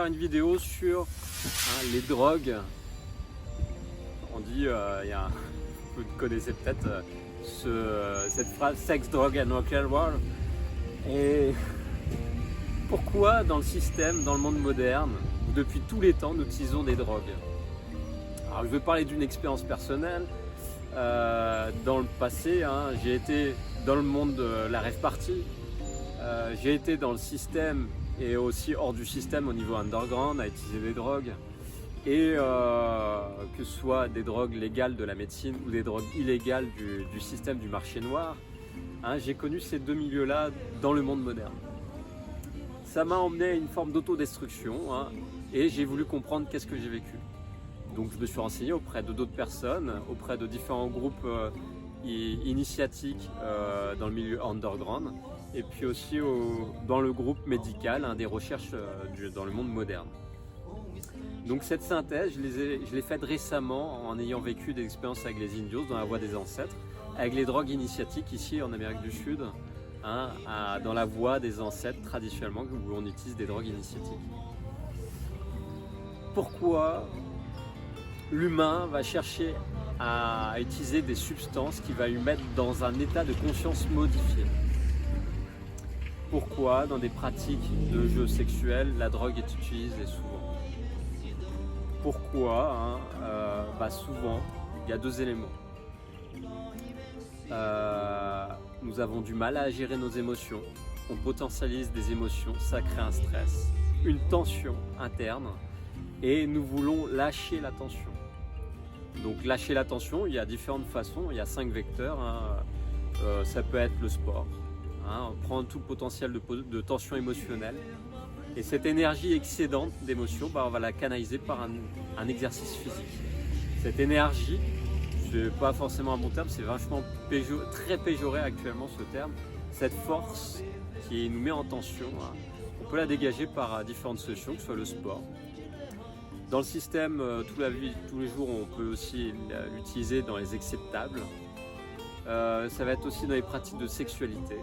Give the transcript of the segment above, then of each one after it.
faire une vidéo sur les drogues. On dit, vous connaissez peut-être cette phrase sex, drug and rock'n'roll. Et pourquoi dans le système, dans le monde moderne, depuis tous les temps, nous utilisons des drogues? Alors je vais parler d'une expérience personnelle. Dans le passé, j'ai été dans le monde de la rave party. J'ai été dans le système et aussi hors du système au niveau underground à utiliser des drogues. Et que ce soit des drogues légales de la médecine ou des drogues illégales du système du marché noir, j'ai connu ces deux milieux-là dans le monde moderne. Ça m'a emmené à une forme d'autodestruction et j'ai voulu comprendre qu'est-ce que j'ai vécu. Donc je me suis renseigné auprès de d'autres personnes, auprès de différents groupes initiatiques dans le milieu underground et puis aussi dans le groupe médical, des recherches dans le monde moderne. Donc cette synthèse, je l'ai faite récemment en ayant vécu des expériences avec les indios dans la voie des ancêtres, avec les drogues initiatiques ici en Amérique du Sud, dans la voie des ancêtres traditionnellement où on utilise des drogues initiatiques. Pourquoi l'humain va chercher à utiliser des substances qui va lui mettre dans un état de conscience modifié? Pourquoi dans des pratiques de jeux sexuels la drogue est utilisée souvent? Pourquoi souvent, il y a deux éléments. Nous avons du mal à gérer nos émotions, on potentialise des émotions, ça crée un stress, une tension interne et nous voulons lâcher la tension. Donc lâcher la tension, il y a différentes façons, il y a 5 vecteurs. Ça peut être le sport, prendre tout le potentiel de tension émotionnelle. Et cette énergie excédente d'émotion, on va la canaliser par un exercice physique. Cette énergie, c'est pas forcément un bon terme, c'est vachement très péjoré actuellement ce terme. Cette force qui nous met en tension, on peut la dégager par différentes solutions, que ce soit le sport. Dans le système, tous les jours, on peut aussi l'utiliser dans les excès de table. Ça va être aussi dans les pratiques de sexualité.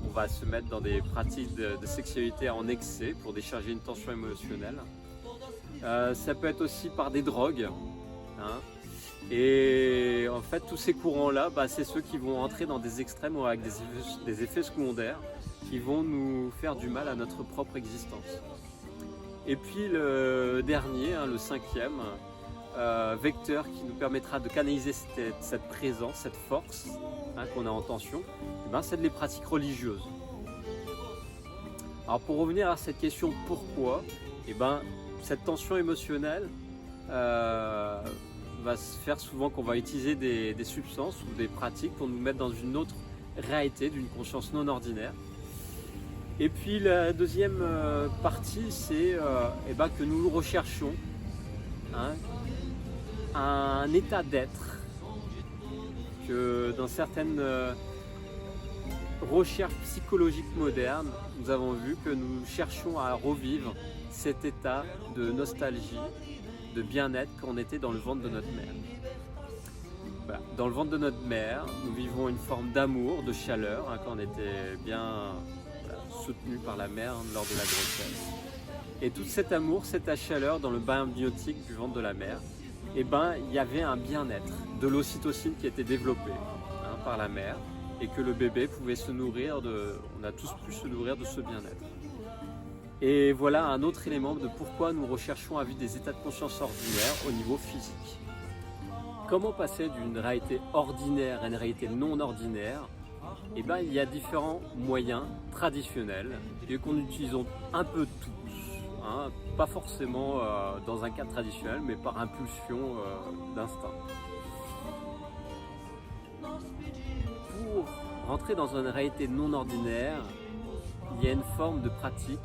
On va se mettre dans des pratiques de sexualité en excès pour décharger une tension émotionnelle. Ça peut être aussi par des drogues. Et en fait, tous ces courants-là, c'est ceux qui vont entrer dans des extrêmes ou avec des effets secondaires qui vont nous faire du mal à notre propre existence. Et puis le dernier, le 5e vecteur qui nous permettra de canaliser cette présence, cette force qu'on a en tension, c'est les pratiques religieuses. Alors pour revenir à cette question pourquoi, cette tension émotionnelle va se faire souvent qu'on va utiliser des substances ou des pratiques pour nous mettre dans une autre réalité, d'une conscience non ordinaire. Et puis la deuxième partie, c'est que nous recherchons un état d'être que dans certaines recherches psychologiques modernes, nous avons vu que nous cherchons à revivre cet état de nostalgie, de bien-être quand on était dans le ventre de notre mère. Dans le ventre de notre mère, nous vivons une forme d'amour, de chaleur, quand on était bien soutenu par la mère lors de la grossesse. Et tout cet amour, cette chaleur dans le bain amniotique du ventre de la mère, il y avait un bien-être, de l'ocytocine qui était développée par la mère et que le bébé pouvait se nourrir on a tous pu se nourrir de ce bien-être. Et voilà un autre élément de pourquoi nous recherchons à vivre des états de conscience ordinaires au niveau physique. Comment passer d'une réalité ordinaire à une réalité non ordinaire? Il y a différents moyens traditionnels et que nous utilisons un peu tous, pas forcément dans un cadre traditionnel, mais par impulsion d'instinct. Pour rentrer dans une réalité non ordinaire, il y a une forme de pratique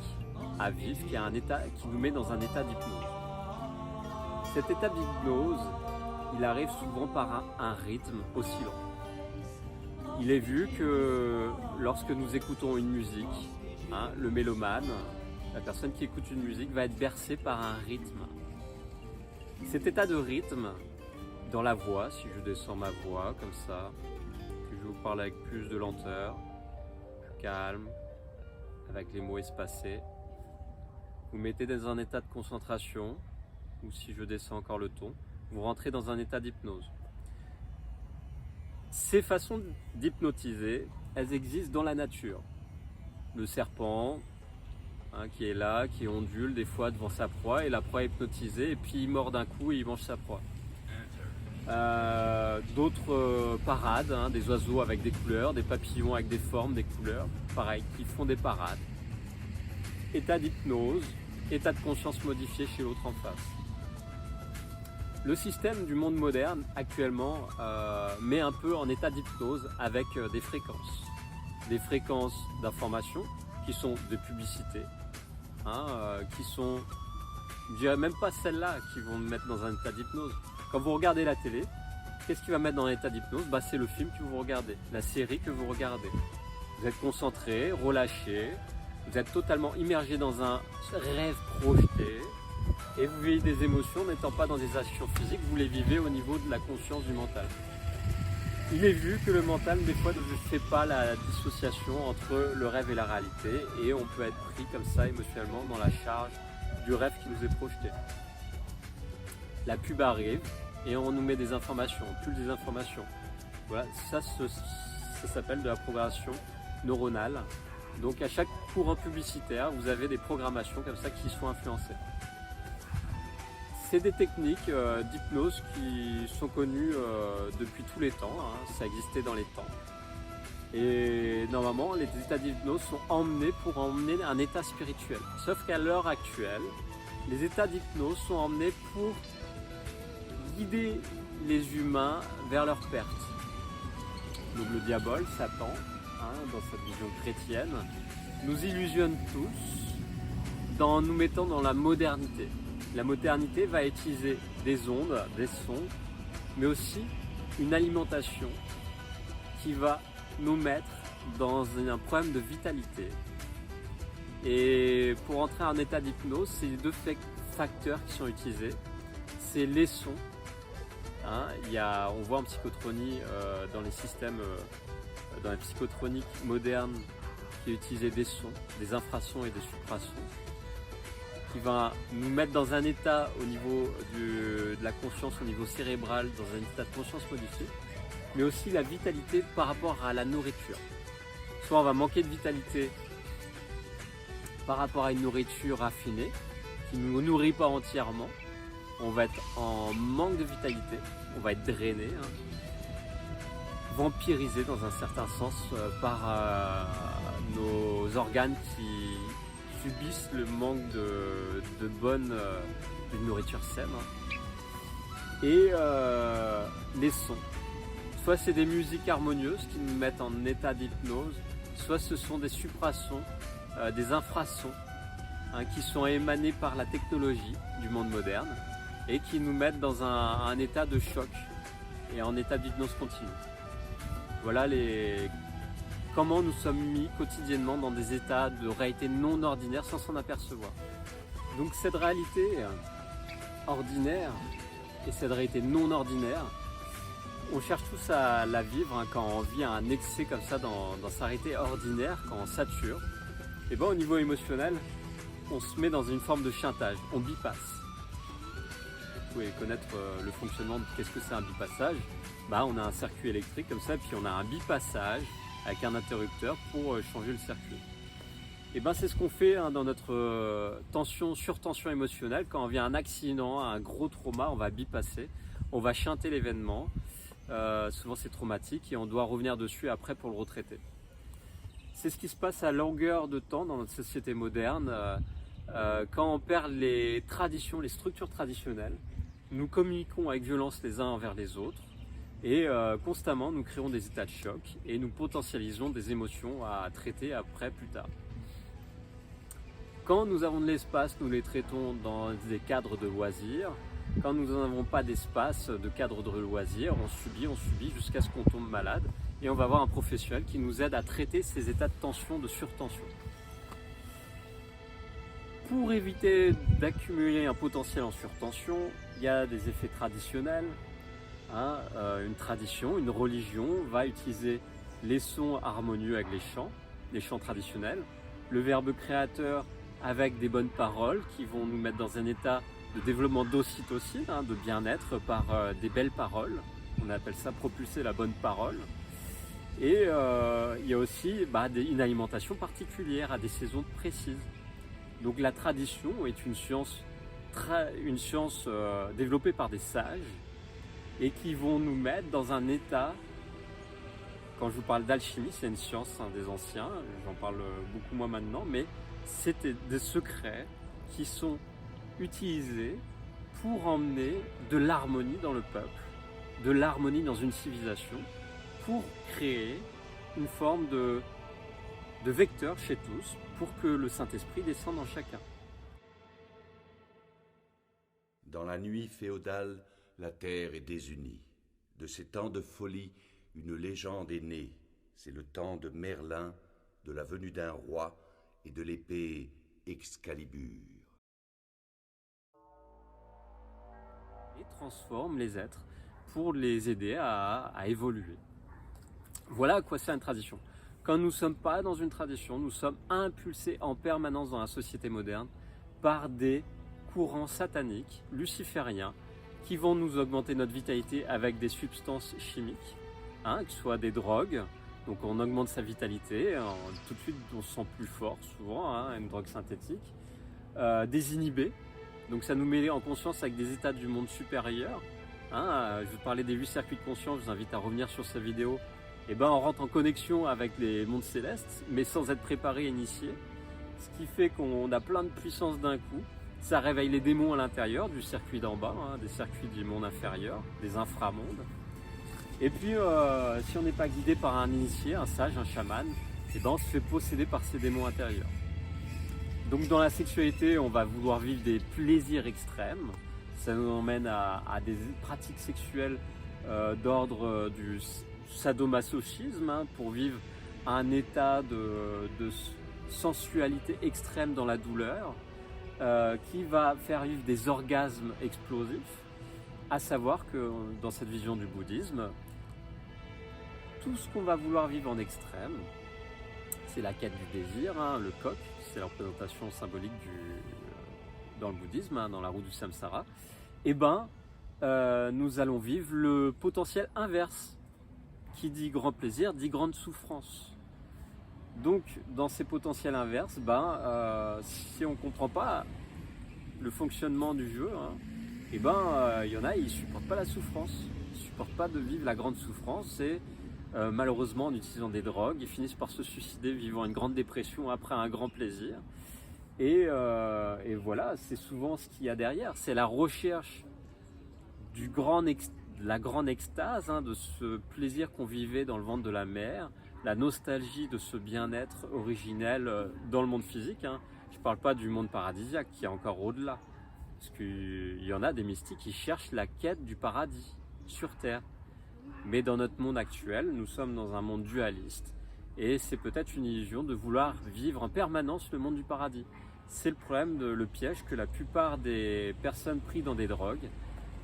à vivre qui nous met dans un état d'hypnose. Cet état d'hypnose, il arrive souvent par un rythme oscillant. Il est vu que lorsque nous écoutons une musique, le mélomane, la personne qui écoute une musique va être bercée par un rythme. Cet état de rythme, dans la voix, si je descends ma voix comme ça, que je vous parle avec plus de lenteur, plus calme, avec les mots espacés, vous mettez dans un état de concentration, ou si je descends encore le ton, vous rentrez dans un état d'hypnose. Ces façons d'hypnotiser, elles existent dans la nature. Le serpent, qui est là, qui ondule des fois devant sa proie, et la proie est hypnotisée, et puis il mord d'un coup et il mange sa proie. D'autres parades, des oiseaux avec des couleurs, des papillons avec des formes, des couleurs, pareil, qui font des parades. État d'hypnose, état de conscience modifié chez l'autre en face. Le système du monde moderne actuellement met un peu en état d'hypnose avec des fréquences d'information qui sont de publicité, qui sont, je dirais même pas celles-là qui vont me mettre dans un état d'hypnose. Quand vous regardez la télé, qu'est-ce qui va mettre dans un état d'hypnose? C'est le film que vous regardez, la série que vous regardez. Vous êtes concentré, relâché, vous êtes totalement immergé dans un rêve projeté et vous vivez des émotions n'étant pas dans des actions physiques, vous les vivez au niveau de la conscience du mental. Il est vu que le mental, des fois, ne fait pas la dissociation entre le rêve et la réalité et on peut être pris comme ça émotionnellement dans la charge du rêve qui nous est projeté. La pub arrive et on nous met des informations, on pulse des informations. Voilà, ça s'appelle de la programmation neuronale. Donc à chaque courant publicitaire, vous avez des programmations comme ça qui sont influencées. C'est des techniques d'hypnose qui sont connues depuis tous les temps, ça existait dans les temps. Et normalement, les états d'hypnose sont emmenés pour emmener un état spirituel. Sauf qu'à l'heure actuelle, les états d'hypnose sont emmenés pour guider les humains vers leur perte. Donc le diable, Satan, dans cette vision chrétienne, nous illusionne tous en nous mettant dans la modernité. La modernité va utiliser des ondes, des sons, mais aussi une alimentation qui va nous mettre dans un problème de vitalité. Et pour entrer en état d'hypnose, c'est les deux facteurs qui sont utilisés. C'est les sons. On voit en psychotronie dans les systèmes, dans la psychotronique moderne, qui utilisait des sons, des infrasons et des suprasons, qui va nous mettre dans un état au niveau de la conscience, au niveau cérébral, dans un état de conscience modifié, mais aussi la vitalité par rapport à la nourriture. Soit on va manquer de vitalité par rapport à une nourriture raffinée, qui ne nous nourrit pas entièrement, on va être en manque de vitalité, on va être drainé, vampirisé dans un certain sens par nos organes qui subissent le manque d'une nourriture saine. Et les sons. Soit c'est des musiques harmonieuses qui nous mettent en état d'hypnose, soit ce sont des suprasons, des infrasons qui sont émanés par la technologie du monde moderne et qui nous mettent dans un état de choc et en état d'hypnose continue. Voilà comment nous sommes mis quotidiennement dans des états de réalité non ordinaire sans s'en apercevoir. Donc cette réalité ordinaire et cette réalité non ordinaire, on cherche tous à la vivre quand on vit un excès comme ça dans sa réalité ordinaire, quand on sature. Et au niveau émotionnel, on se met dans une forme de chantage, on bypasse. Vous pouvez connaître le fonctionnement de qu'est-ce que c'est un bypassage. On a un circuit électrique comme ça, puis on a un bipassage avec un interrupteur pour changer le circuit. Et c'est ce qu'on fait dans notre surtension émotionnelle. Quand on vit un accident, un gros trauma, on va bipasser, on va chanter l'événement. Souvent c'est traumatique et on doit revenir dessus après pour le retraiter. C'est ce qui se passe à longueur de temps dans notre société moderne. Quand on perd les traditions, les structures traditionnelles, nous communiquons avec violence les uns envers les autres et constamment nous créons des états de choc et nous potentialisons des émotions à traiter après, plus tard. Quand nous avons de l'espace, nous les traitons dans des cadres de loisirs. Quand nous n'avons pas d'espace, de cadre de loisirs, on subit jusqu'à ce qu'on tombe malade et on va avoir un professionnel qui nous aide à traiter ces états de tension, de surtension. Pour éviter d'accumuler un potentiel en surtension, il y a des effets traditionnels. Une tradition, une religion va utiliser les sons harmonieux avec les chants traditionnels. Le verbe créateur avec des bonnes paroles qui vont nous mettre dans un état de développement d'ocytocine, de bien-être par des belles paroles. On appelle ça propulser la bonne parole. Et il y a aussi une alimentation particulière à des saisons précises. Donc la tradition est une science développée par des sages et qui vont nous mettre dans un état. Quand je vous parle d'alchimie, c'est une science des anciens, j'en parle beaucoup moins maintenant, mais c'était des secrets qui sont utilisés pour emmener de l'harmonie dans le peuple, de l'harmonie dans une civilisation, pour créer une forme de vecteur chez tous, pour que le Saint-Esprit descende en chacun. Dans la nuit féodale, la terre est désunie. De ces temps de folie, une légende est née. C'est le temps de Merlin, de la venue d'un roi et de l'épée Excalibur. Et transforme les êtres pour les aider à évoluer. Voilà à quoi sert une tradition. Quand nous ne sommes pas dans une tradition, nous sommes impulsés en permanence dans la société moderne par des courants sataniques, lucifériens, qui vont nous augmenter notre vitalité avec des substances chimiques, que ce soit des drogues. Donc on augmente sa vitalité, tout de suite on se sent plus fort souvent, une drogue synthétique. Des inhibés, donc ça nous met en conscience avec des états du monde supérieur. Je vous parlais des 8 circuits de conscience, je vous invite à revenir sur cette vidéo. On rentre en connexion avec les mondes célestes, mais sans être préparé et initié. Ce qui fait qu'on a plein de puissance d'un coup. Ça réveille les démons à l'intérieur du circuit d'en bas, des circuits du monde inférieur, des inframondes. Et puis, si on n'est pas guidé par un initié, un sage, un chaman, on se fait posséder par ces démons intérieurs. Donc dans la sexualité, on va vouloir vivre des plaisirs extrêmes. Ça nous emmène à des pratiques sexuelles d'ordre du sadomasochisme, pour vivre un état de sensualité extrême dans la douleur, qui va faire vivre des orgasmes explosifs. À savoir que dans cette vision du bouddhisme, tout ce qu'on va vouloir vivre en extrême, c'est la quête du désir, le coq, c'est la représentation symbolique dans le bouddhisme, dans la roue du samsara. Nous allons vivre le potentiel inverse. Qui dit grand plaisir, dit grande souffrance. Donc, dans ces potentiels inverses, si on ne comprend pas le fonctionnement du jeu, il y en a, ils ne supportent pas la souffrance. Ils ne supportent pas de vivre la grande souffrance et malheureusement, en utilisant des drogues, ils finissent par se suicider, vivant une grande dépression après un grand plaisir. Et voilà, c'est souvent ce qu'il y a derrière. C'est la recherche la grande extase, de ce plaisir qu'on vivait dans le ventre de la mère, la nostalgie de ce bien-être originel dans le monde physique. Je ne parle pas du monde paradisiaque qui est encore au-delà. Parce qu'il y en a des mystiques qui cherchent la quête du paradis sur Terre. Mais dans notre monde actuel, nous sommes dans un monde dualiste. Et c'est peut-être une illusion de vouloir vivre en permanence le monde du paradis. C'est le problème, le piège que la plupart des personnes prises dans des drogues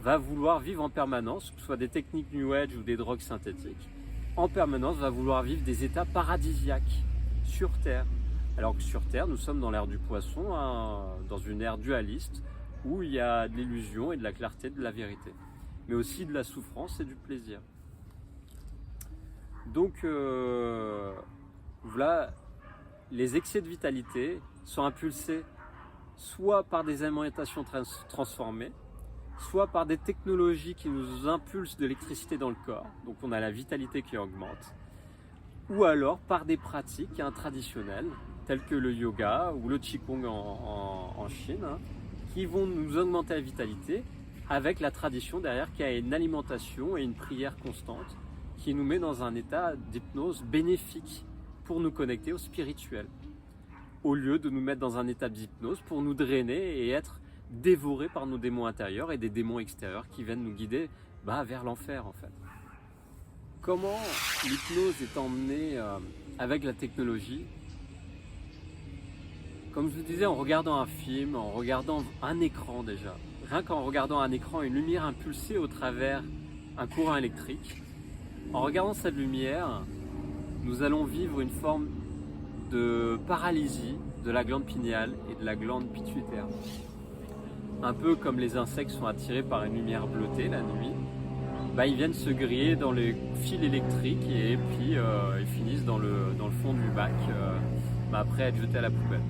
va vouloir vivre en permanence, que ce soit des techniques New Age ou des drogues synthétiques, en permanence va vouloir vivre des états paradisiaques sur Terre. Alors que sur Terre, nous sommes dans l'ère du poisson, dans une ère dualiste, où il y a de l'illusion et de la clarté, de la vérité, mais aussi de la souffrance et du plaisir. Donc voilà, les excès de vitalité sont impulsés soit par des alimentations transformées, soit par des technologies qui nous impulsent de l'électricité dans le corps, donc on a la vitalité qui augmente, ou alors par des pratiques traditionnelles, telles que le yoga ou le qigong en Chine, qui vont nous augmenter la vitalité avec la tradition derrière qui a une alimentation et une prière constante qui nous met dans un état d'hypnose bénéfique pour nous connecter au spirituel, au lieu de nous mettre dans un état d'hypnose pour nous drainer et être dévorés par nos démons intérieurs et des démons extérieurs qui viennent nous guider vers l'enfer en fait. Comment l'hypnose est emmenée avec la technologie? Comme je vous disais, en regardant un film, en regardant un écran déjà, rien qu'en regardant un écran, une lumière impulsée au travers un courant électrique, en regardant cette lumière, nous allons vivre une forme de paralysie de la glande pinéale et de la glande pituitaire. Un peu comme les insectes sont attirés par une lumière bleutée la nuit, ils viennent se griller dans les fils électriques et puis ils finissent dans le fond du bac après être jetés à la poubelle.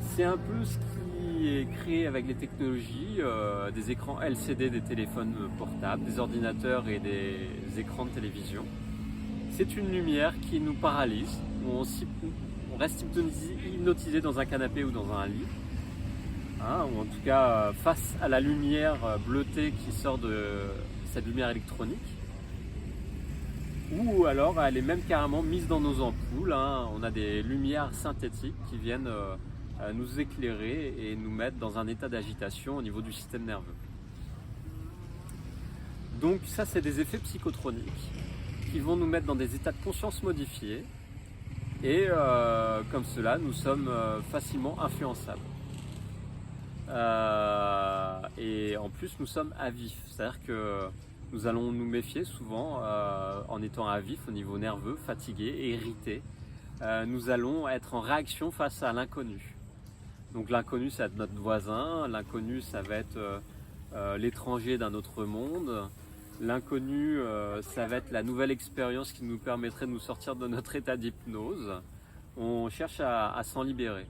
C'est un peu ce qui est créé avec les technologies, des écrans LCD des téléphones portables, des ordinateurs et des écrans de télévision. C'est une lumière qui nous paralyse, où on reste hypnotisé dans un canapé ou dans un lit. Ou en tout cas face à la lumière bleutée qui sort de cette lumière électronique, ou alors elle est même carrément mise dans nos ampoules. On a des lumières synthétiques qui viennent nous éclairer et nous mettre dans un état d'agitation au niveau du système nerveux. Donc ça, c'est des effets psychotroniques qui vont nous mettre dans des états de conscience modifiés et comme cela, nous sommes facilement influençables. Et en plus nous sommes à vif, c'est-à-dire que nous allons nous méfier souvent en étant à vif au niveau nerveux, fatigué et irrité. Nous allons être en réaction face à l'inconnu. Donc l'inconnu, ça va être notre voisin, l'inconnu, ça va être l'étranger d'un autre monde, l'inconnu, ça va être la nouvelle expérience qui nous permettrait de nous sortir de notre état d'hypnose. On cherche à s'en libérer.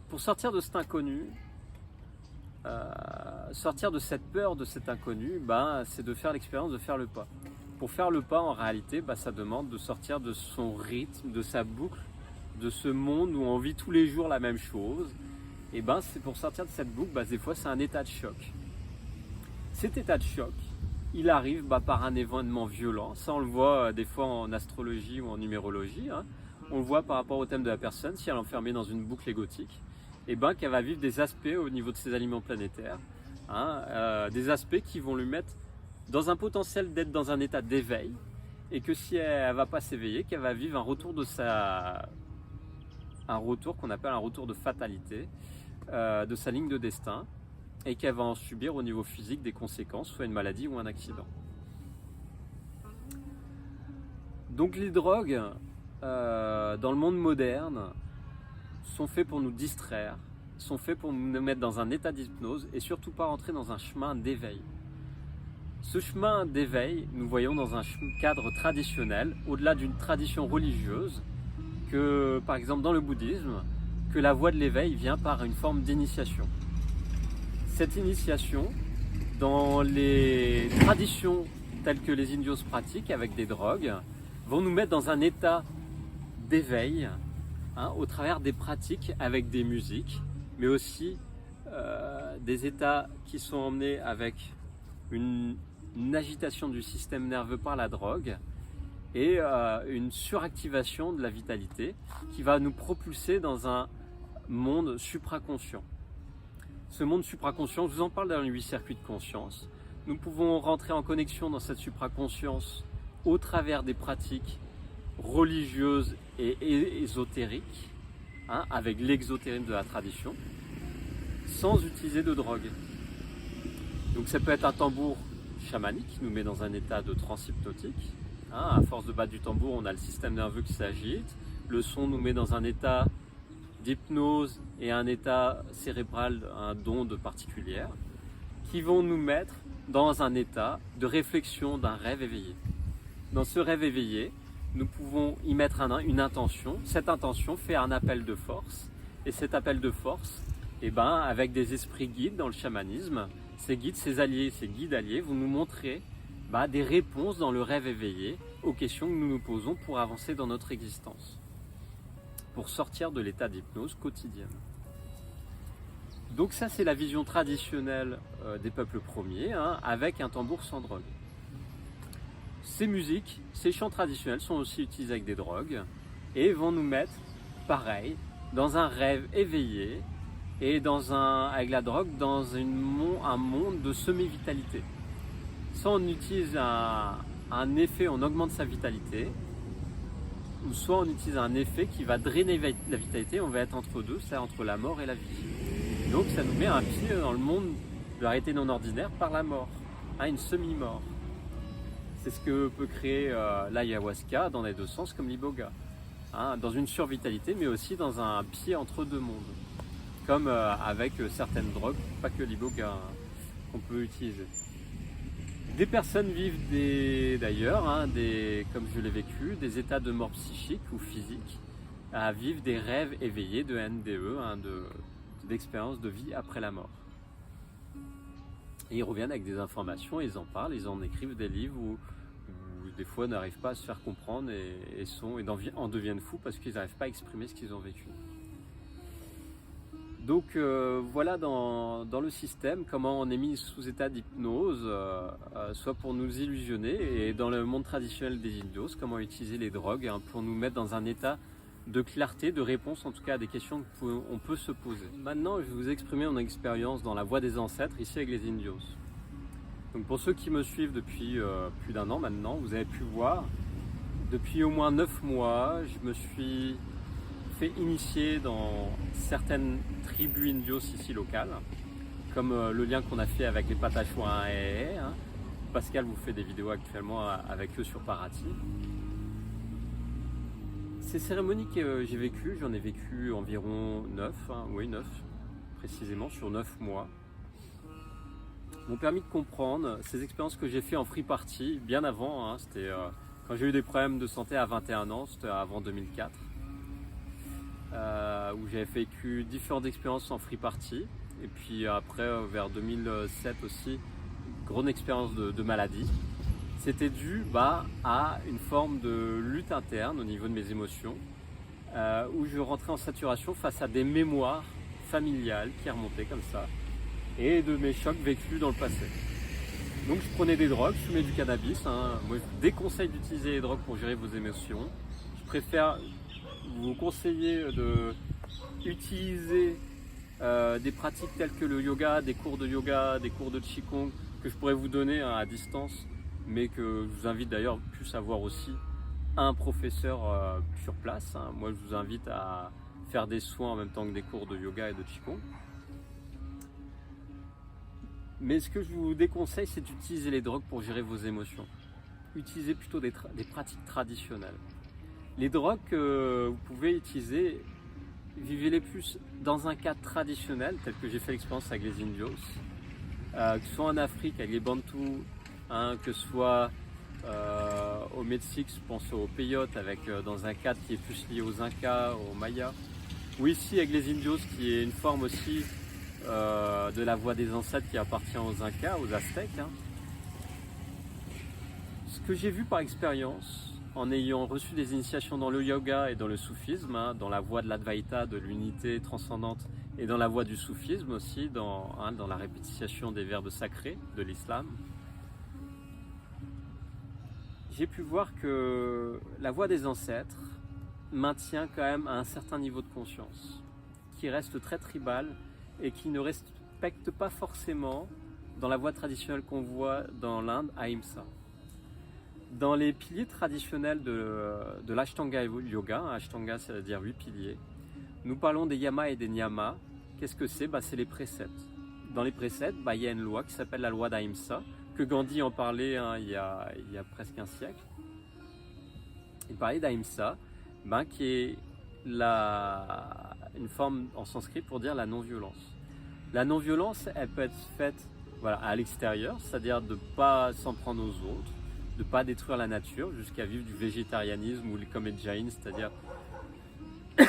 Pour sortir de cet inconnu, sortir de cette peur de cet inconnu, c'est de faire l'expérience de faire le pas. Pour faire le pas, en réalité, ça demande de sortir de son rythme, de sa boucle, de ce monde où on vit tous les jours la même chose. Et c'est pour sortir de cette boucle, des fois c'est un état de choc. Cet état de choc, il arrive par un événement violent. Ça on le voit des fois en astrologie ou en numérologie. On le voit par rapport au thème de la personne, si elle est enfermée dans une boucle égotique. Qu'elle va vivre des aspects au niveau de ses aliments planétaires, des aspects qui vont lui mettre dans un potentiel d'être dans un état d'éveil, et que si elle ne va pas s'éveiller, qu'elle va vivre un retour qu'on appelle un retour de fatalité, de sa ligne de destin, et qu'elle va en subir au niveau physique des conséquences, soit une maladie ou un accident. Donc les drogues, dans le monde moderne, sont faits pour nous distraire, sont faits pour nous mettre dans un état d'hypnose et surtout pas rentrer dans un chemin d'éveil. Ce chemin d'éveil, nous voyons dans un cadre traditionnel, au-delà d'une tradition religieuse, que par exemple dans le bouddhisme, que la voie de l'éveil vient par une forme d'initiation. Cette initiation, dans les traditions telles que les indios pratiquent avec des drogues, vont nous mettre dans un état d'éveil, au travers des pratiques avec des musiques, mais aussi des états qui sont emmenés avec une agitation du système nerveux par la drogue et une suractivation de la vitalité qui va nous propulser dans un monde supraconscient. Ce monde supraconscient, je vous en parle dans les 8 circuits de conscience. Nous pouvons rentrer en connexion dans cette supraconscience au travers des pratiques religieuses et ésotériques, avec l'exotérisme de la tradition, sans utiliser de drogue. Donc ça peut être un tambour chamanique qui nous met dans un état de transe hypnotique. À force de battre du tambour, on a le système nerveux qui s'agite. Le son nous met dans un état d'hypnose et un état cérébral, d'onde particulière, qui vont nous mettre dans un état de réflexion d'un rêve éveillé. Dans ce rêve éveillé, nous pouvons y mettre une intention. Cette intention fait un appel de force. Et cet appel de force, avec des esprits guides dans le chamanisme, ces guides, ces alliés, ces guides alliés vont nous montrer des réponses dans le rêve éveillé aux questions que nous nous posons pour avancer dans notre existence, pour sortir de l'état d'hypnose quotidienne. Donc ça, c'est la vision traditionnelle des peuples premiers, avec un tambour sans drogue. Ces musiques, ces chants traditionnels sont aussi utilisés avec des drogues et vont nous mettre, pareil, dans un rêve éveillé et avec la drogue dans un monde de semi-vitalité. Soit on utilise un effet, on augmente sa vitalité, ou soit on utilise un effet qui va drainer la vitalité, on va être entre deux, c'est entre la mort et la vie. Donc ça nous met un pied dans le monde de la réalité non ordinaire par la mort, une semi-mort. C'est ce que peut créer l'ayahuasca dans les deux sens comme l'iboga. Dans une survitalité, mais aussi dans un pied entre deux mondes. Comme avec certaines drogues, pas que l'iboga, qu'on peut utiliser. Des personnes vivent d'ailleurs, comme je l'ai vécu, des états de mort psychique ou physique, à vivre des rêves éveillés de NDE, d'expériences de vie après la mort. Et ils reviennent avec des informations, ils en parlent, ils en écrivent des livres où des fois n'arrivent pas à se faire comprendre et en deviennent fous parce qu'ils n'arrivent pas à exprimer ce qu'ils ont vécu. Donc voilà dans le système comment on est mis sous état d'hypnose, soit pour nous illusionner, et dans le monde traditionnel des indios, comment utiliser les drogues pour nous mettre dans un état de clarté, de réponse en tout cas à des questions qu'on peut se poser. Maintenant, je vais vous exprimer mon expérience dans la voie des ancêtres ici avec les indios. Donc pour ceux qui me suivent depuis plus d'1 an maintenant, vous avez pu voir, depuis au moins 9 mois, je me suis fait initier dans certaines tribus indios ici locales, comme le lien qu'on a fait avec les Patachouans et Pascal vous fait des vidéos actuellement avec eux sur Paraty. Ces cérémonies que j'ai vécues, j'en ai vécu environ 9 précisément, sur 9 mois, m'ont permis de comprendre ces expériences que j'ai fait en free party bien avant, c'était quand j'ai eu des problèmes de santé à 21 ans, c'était avant 2004, où j'avais vécu différentes expériences en free party, et puis après vers 2007 aussi, grande expérience de maladie. C'était dû à une forme de lutte interne au niveau de mes émotions, où je rentrais en saturation face à des mémoires familiales qui remontaient comme ça, et de mes chocs vécus dans le passé. Donc je prenais des drogues, je fumais du cannabis. Moi je vous déconseille d'utiliser les drogues pour gérer vos émotions. Je préfère vous conseiller d'utiliser des pratiques telles que le yoga, des cours de Qigong que je pourrais vous donner à distance, mais que je vous invite d'ailleurs plus à voir aussi un professeur sur place. Moi je vous invite à faire des soins en même temps que des cours de yoga et de Qigong. Mais ce que je vous déconseille, c'est d'utiliser les drogues pour gérer vos émotions. Utilisez plutôt des pratiques traditionnelles. Les drogues que vous pouvez utiliser, vivez-les plus dans un cadre traditionnel, tel que j'ai fait l'expérience avec les indios, que ce soit en Afrique avec les Bantous, que ce soit au Mexique, je pense aux Peyotes, dans un cadre qui est plus lié aux Incas, aux Mayas, ou ici avec les indios, qui est une forme aussi de la voie des ancêtres qui appartient aux Incas, aux Aztèques. Ce que j'ai vu par expérience, en ayant reçu des initiations dans le yoga et dans le soufisme, dans la voie de l'Advaita, de l'unité transcendante, et dans la voie du soufisme aussi, dans la répétition des verbes sacrés de l'islam, j'ai pu voir que la voie des ancêtres maintient quand même un certain niveau de conscience, qui reste très tribal, et qui ne respecte pas forcément, dans la voie traditionnelle qu'on voit dans l'Inde, Ahimsa. Dans les piliers traditionnels de l'Ashtanga Yoga, Ashtanga c'est-à-dire 8 piliers, nous parlons des yamas et des niyamas. Qu'est-ce que c'est ? C'est les préceptes. Dans les préceptes, il y a une loi qui s'appelle la loi d'Ahimsa, que Gandhi en parlait il y a presque un siècle. Il parlait d'Ahimsa, qui est une forme en sanskrit pour dire la non-violence. La non-violence, elle peut être faite à l'extérieur, c'est-à-dire de ne pas s'en prendre aux autres, de ne pas détruire la nature, jusqu'à vivre du végétarianisme ou comme les jains, c'est-à-dire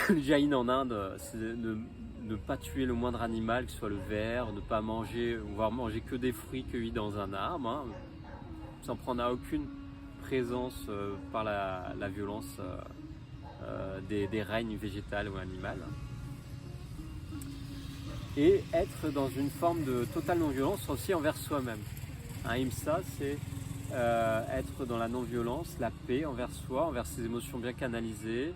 les jains en Inde, c'est ne pas tuer le moindre animal, que ce soit le ver, ne pas manger, voire manger que des fruits cueillis dans un arbre, s'en prendre à aucune présence par la violence des règnes végétales ou animales. Et être dans une forme de totale non-violence aussi envers soi-même. Ahimsa, c'est être dans la non-violence, la paix envers soi, envers ses émotions bien canalisées,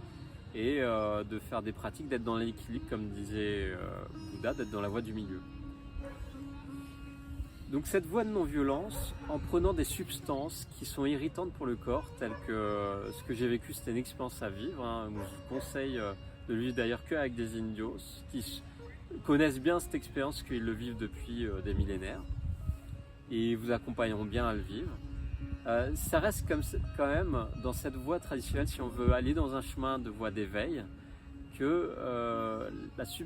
et de faire des pratiques, d'être dans l'équilibre, comme disait Bouddha, d'être dans la voie du milieu. Donc cette voie de non-violence, en prenant des substances qui sont irritantes pour le corps, telles que ce que j'ai vécu, c'était une expérience à vivre. Je vous conseille de le vivre d'ailleurs qu'avec des indios qui connaissent bien cette expérience, qu'ils le vivent depuis des millénaires, et vous accompagneront bien à le vivre. Ça reste quand même dans cette voie traditionnelle, si on veut aller dans un chemin de voie d'éveil, que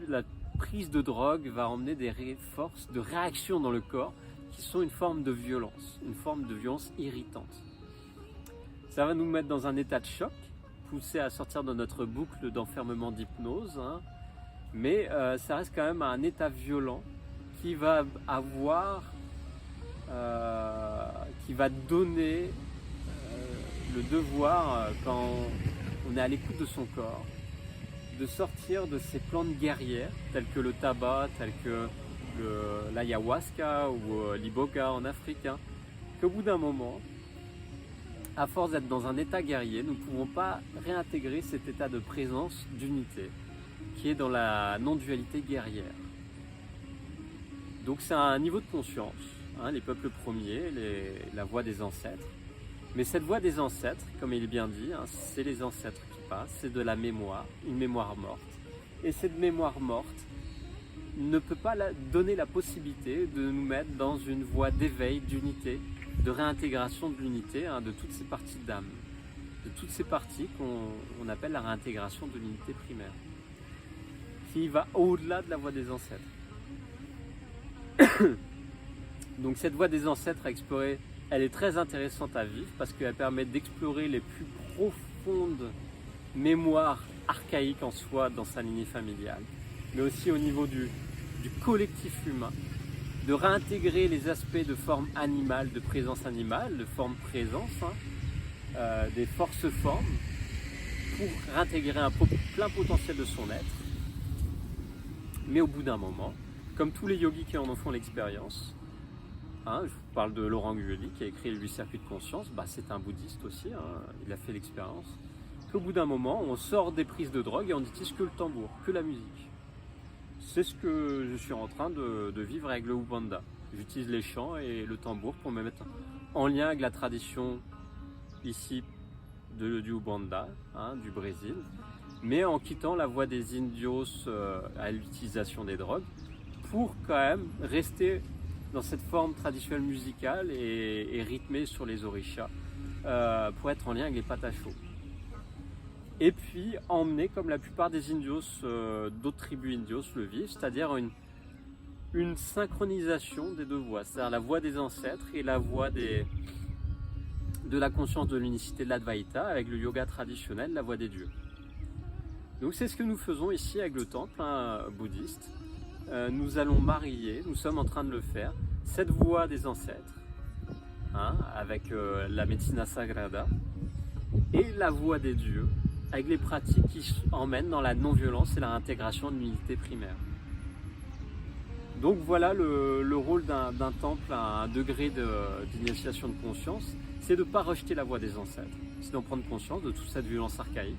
la prise de drogue va emmener des forces de réaction dans le corps qui sont une forme de violence irritante. Ça va nous mettre dans un état de choc, pousser à sortir de notre boucle d'enfermement d'hypnose, hein, mais ça reste quand même un état violent qui va qui va donner le devoir, quand on est à l'écoute de son corps, de sortir de ces plantes guerrières telles que le tabac, telles que l'ayahuasca ou l'iboga en Afrique, hein, qu'au bout d'un moment, à force d'être dans un état guerrier, nous ne pouvons pas réintégrer cet état de présence, d'unité, qui est dans la non-dualité guerrière. Donc c'est un niveau de conscience, hein, les peuples premiers, la voie des ancêtres. Mais cette voie des ancêtres, comme il est bien dit, hein, c'est les ancêtres qui passent, c'est de la mémoire, une mémoire morte. Et cette mémoire morte ne peut pas donner la possibilité de nous mettre dans une voie d'éveil, d'unité, de réintégration de l'unité, hein, de toutes ces parties d'âme, de toutes ces parties qu'on appelle la réintégration de l'unité primaire, qui va au-delà de la voie des ancêtres. Donc cette voie des ancêtres à explorer, elle est très intéressante à vivre parce qu'elle permet d'explorer les plus profondes mémoires archaïques en soi dans sa lignée familiale, mais aussi au niveau du collectif humain, de réintégrer les aspects de forme animale, de présence animale, de forme présence, hein, des forces formes, pour réintégrer un plein potentiel de son être. Mais au bout d'un moment, comme tous les yogis qui en font l'expérience, hein, je vous parle de Laurent Guyoli qui a écrit les 8 circuits de conscience, c'est un bouddhiste aussi, hein, il a fait l'expérience, qu'au bout d'un moment, on sort des prises de drogue et on n'utilise que le tambour, que la musique. C'est ce que je suis en train de vivre avec le Ubanda. J'utilise les chants et le tambour pour me mettre en lien avec la tradition ici du Ubanda, hein, du Brésil, mais en quittant la voie des indios à l'utilisation des drogues, pour quand même rester dans cette forme traditionnelle musicale et rythmée sur les orishas, pour être en lien avec les patachos. Et puis emmener, comme la plupart des indios, d'autres tribus indios le vivent, c'est-à-dire une synchronisation des deux voies, c'est-à-dire la voie des ancêtres et la voie de la conscience de l'unicité de l'Advaita avec le yoga traditionnel, la voie des dieux. Donc c'est ce que nous faisons ici avec le temple, hein, bouddhiste. Nous allons marier, nous sommes en train de le faire, cette voie des ancêtres, hein, avec la Medicina Sagrada, et la voie des dieux, avec les pratiques qui emmènent dans la non-violence et la réintégration de l'unité primaire. Donc voilà le rôle d'un temple à un degré d'initiation de conscience, c'est de ne pas rejeter la voie des ancêtres, c'est d'en prendre conscience de toute cette violence archaïque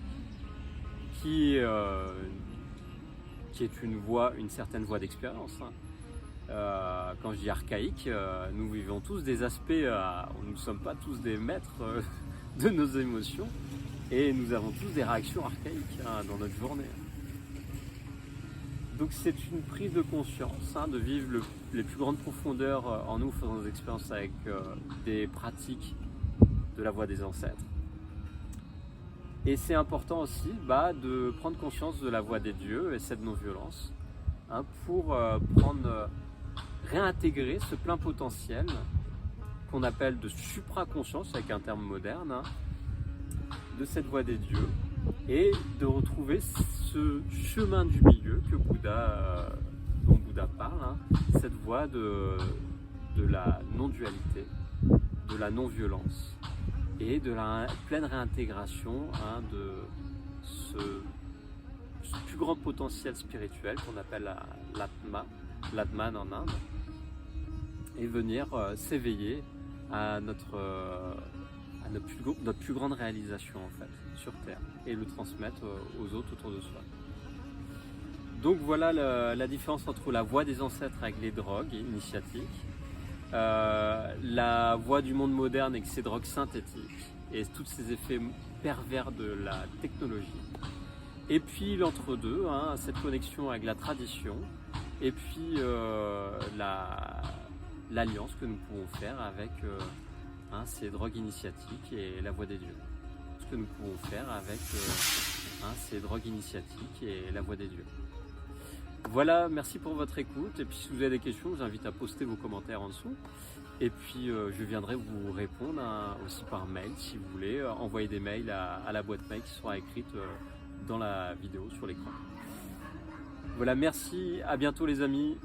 qui est une certaine voie d'expérience. Hein. Quand je dis archaïque, nous vivons tous des aspects, nous ne sommes pas tous des maîtres de nos émotions, et nous avons tous des réactions archaïques, hein, dans notre journée. Donc c'est une prise de conscience, hein, de vivre les plus grandes profondeurs en nous, faisant des expériences avec des pratiques de la voie des ancêtres. Et c'est important aussi de prendre conscience de la voie des dieux et cette non-violence, hein, pour réintégrer ce plein potentiel qu'on appelle de supraconscience avec un terme moderne, hein, de cette voie des dieux, et de retrouver ce chemin du milieu que dont Bouddha parle, hein, cette voie de la non-dualité, de la non-violence et de la pleine réintégration, hein, de ce plus grand potentiel spirituel qu'on appelle l'Atman en Inde, et venir s'éveiller à notre plus grande réalisation en fait sur Terre, et le transmettre aux autres autour de soi. Donc voilà la différence entre la voie des ancêtres avec les drogues initiatiques, la voie du monde moderne avec ses drogues synthétiques et tous ces effets pervers de la technologie, et puis l'entre-deux, hein, cette connexion avec la tradition, et puis l'alliance que nous pouvons faire avec hein, ces drogues initiatiques et la voie des dieux. Ce que nous pouvons faire avec ces drogues initiatiques et la voie des dieux. Voilà, merci pour votre écoute. Et puis si vous avez des questions, je vous invite à poster vos commentaires en dessous. Et puis je viendrai vous répondre aussi par mail si vous voulez. Envoyer des mails à la boîte mail qui sera écrite dans la vidéo sur l'écran. Voilà, merci, à bientôt les amis.